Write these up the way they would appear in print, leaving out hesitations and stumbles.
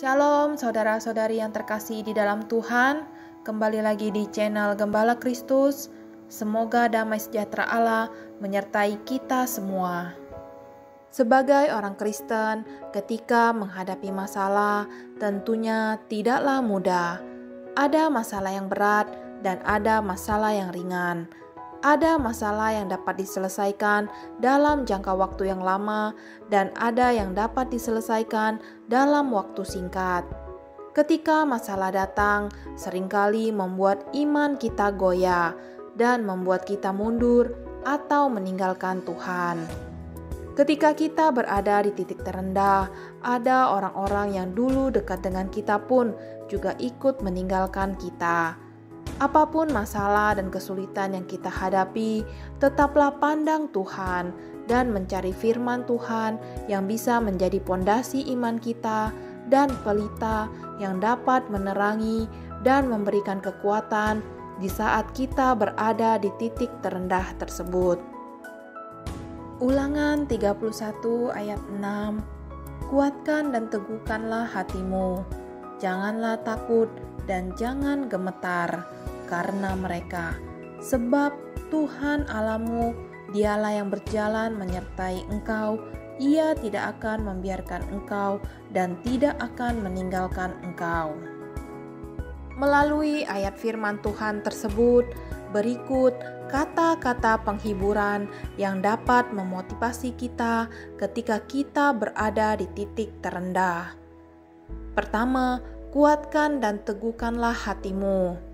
Shalom saudara-saudari yang terkasih di dalam Tuhan. Kembali lagi di channel Gembala Kristus. Semoga damai sejahtera Allah menyertai kita semua. Sebagai orang Kristen, ketika menghadapi masalah, tentunya tidaklah mudah. Ada masalah yang berat dan ada masalah yang ringan. Ada masalah yang dapat diselesaikan dalam jangka waktu yang lama dan ada yang dapat diselesaikan dalam waktu singkat. Ketika masalah datang, seringkali membuat iman kita goyah dan membuat kita mundur atau meninggalkan Tuhan. Ketika kita berada di titik terendah, ada orang-orang yang dulu dekat dengan kita pun juga ikut meninggalkan kita. Apapun masalah dan kesulitan yang kita hadapi, tetaplah pandang Tuhan dan mencari firman Tuhan yang bisa menjadi pondasi iman kita dan pelita yang dapat menerangi dan memberikan kekuatan di saat kita berada di titik terendah tersebut. Ulangan 31 ayat 6. Kuatkan dan teguhkanlah hatimu, janganlah takut dan jangan gemetar karena mereka, sebab Tuhan Allahmu, Dialah yang berjalan menyertai engkau. Ia tidak akan membiarkan engkau dan tidak akan meninggalkan engkau. Melalui ayat firman Tuhan tersebut, berikut kata-kata penghiburan yang dapat memotivasi kita ketika kita berada di titik terendah. Pertama, kuatkan dan teguhkanlah hatimu.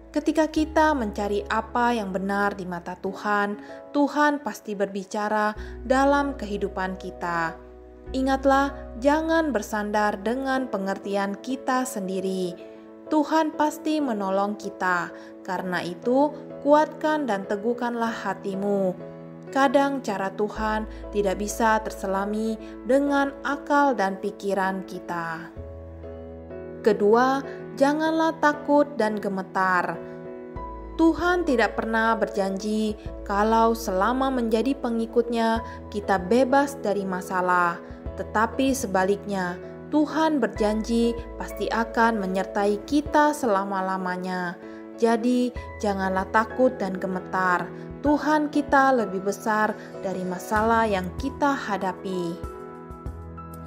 Ketika kita mencari apa yang benar di mata Tuhan, Tuhan pasti berbicara dalam kehidupan kita. Ingatlah, jangan bersandar dengan pengertian kita sendiri. Tuhan pasti menolong kita. Karena itu, kuatkan dan teguhkanlah hatimu. Kadang cara Tuhan tidak bisa terselami dengan akal dan pikiran kita. Kedua, janganlah takut dan gemetar. Tuhan tidak pernah berjanji kalau selama menjadi pengikutnya kita bebas dari masalah. Tetapi sebaliknya, Tuhan berjanji pasti akan menyertai kita selama-lamanya. Jadi, janganlah takut dan gemetar. Tuhan kita lebih besar dari masalah yang kita hadapi.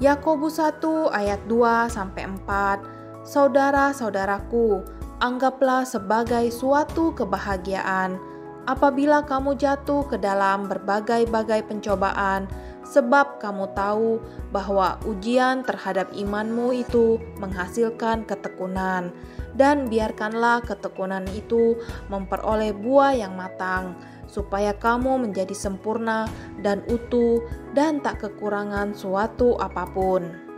Yakobus 1 ayat 2-4. Saudara-saudaraku, anggaplah sebagai suatu kebahagiaan apabila kamu jatuh ke dalam berbagai-bagai pencobaan, sebab kamu tahu bahwa ujian terhadap imanmu itu menghasilkan ketekunan. Dan biarkanlah ketekunan itu memperoleh buah yang matang, supaya kamu menjadi sempurna dan utuh dan tak kekurangan suatu apapun.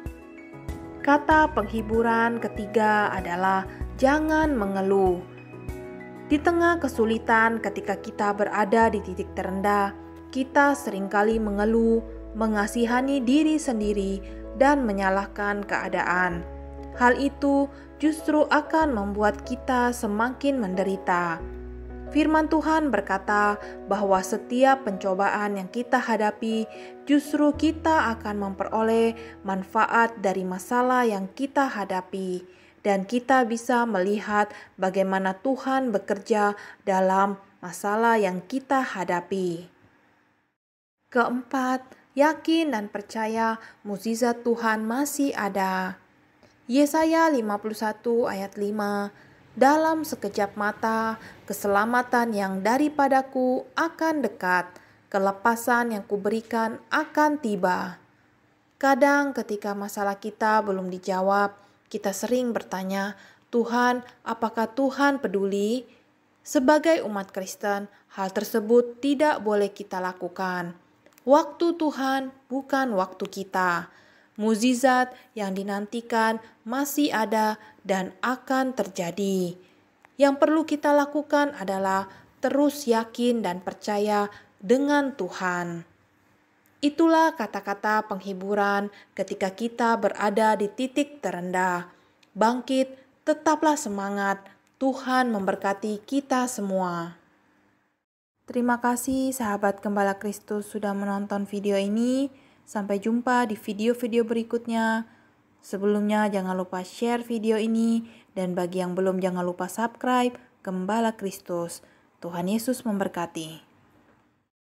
Kata penghiburan ketiga adalah jangan mengeluh. Di tengah kesulitan ketika kita berada di titik terendah, kita seringkali mengeluh, mengasihani diri sendiri, dan menyalahkan keadaan. Hal itu justru akan membuat kita semakin menderita. Firman Tuhan berkata bahwa setiap pencobaan yang kita hadapi, justru kita akan memperoleh manfaat dari masalah yang kita hadapi. Dan kita bisa melihat bagaimana Tuhan bekerja dalam masalah yang kita hadapi. Keempat, yakin dan percaya mukjizat Tuhan masih ada. Yesaya 51 ayat 5. Dalam sekejap mata, keselamatan yang daripadaku akan dekat, kelepasan yang kuberikan akan tiba. Kadang ketika masalah kita belum dijawab, kita sering bertanya, Tuhan, apakah Tuhan peduli? Sebagai umat Kristen, hal tersebut tidak boleh kita lakukan. Waktu Tuhan bukan waktu kita. Mukjizat yang dinantikan masih ada dan akan terjadi. Yang perlu kita lakukan adalah terus yakin dan percaya dengan Tuhan. Itulah kata-kata penghiburan ketika kita berada di titik terendah. Bangkit, tetaplah semangat. Tuhan memberkati kita semua. Terima kasih sahabat Gembala Kristus sudah menonton video ini. Sampai jumpa di video-video berikutnya. Sebelumnya jangan lupa share video ini, dan bagi yang belum jangan lupa subscribe Gembala Kristus. Tuhan Yesus memberkati.